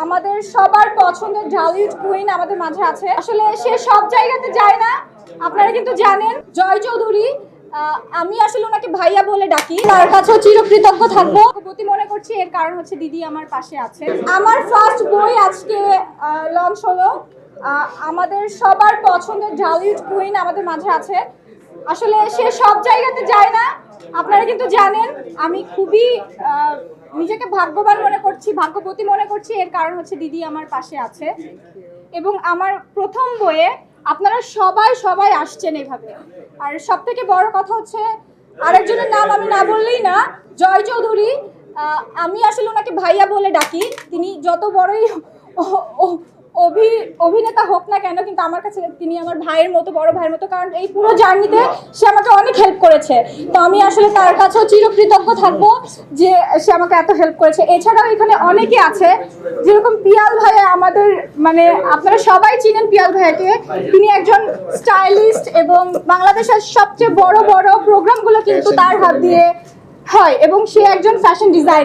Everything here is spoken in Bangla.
আমাদের সবার পছন্দের ঢালিউড কুইন আমাদের মাঝে আছে। আসলে সে সব জায়গাতে যায় না, আপনারা কিন্তু জানেন। জয় চৌধুরী, আমি আসলে ওনাকে ভাইয়া বলে ডাকি, তার কাছেও চিরকৃতজ্ঞ থাকবো। গতি মনে করছি এর কারণ হচ্ছে দিদি আমার পাশে আছে। আমার ফার্স্ট বই আজকে লঞ্চ হলো। আমাদের সবার পছন্দের ঢালিউড কুইন আমাদের মাঝে আছে। আসলে সে সব জায়গাতে যায় না, আপনারা কিন্তু জানেন। আমি খুবই নিজেকে ভাগ্যবান মনে করছি, ভাগ্যবতী মনে করছি, এর কারণ হচ্ছে দিদি আমার পাশে আছে। এবং আমার প্রথম বইয়ে আপনারা সবাই আসছেন এভাবে। আর সব থেকে বড় কথা হচ্ছে আরেকজনের নাম আমি না বললেই না, জয় চৌধুরী। আমি আসলে ওনাকে ভাইয়া বলে ডাকি। তিনি যত বড়ই অভিনেতা হোক না কেন, কিন্তু আমার কাছে তিনি আমার ভাইয়ের মতো, বড় ভাইয়ের মতো। কারণ এই পুরো জার্নিতে সে আমাকে অনেক হেল্প করেছে। তো আমি আসলে তার কাছেও চিরকৃতজ্ঞ থাকবো যে সে আমাকে এত হেল্প করেছে। এছাড়াও এখানে অনেকে আছে, যেরকম পিয়াল ভাইয়া আমাদের, মানে আপনারা সবাই চিনেন পিয়াল ভাইয়াকে। তিনি একজন স্টাইলিস্ট এবং বাংলাদেশের সবচেয়ে বড় বড় প্রোগ্রামগুলো কিন্তু তার হাত দিয়ে হয়, এবং সে একজন ফ্যাশন ডিজাইনার।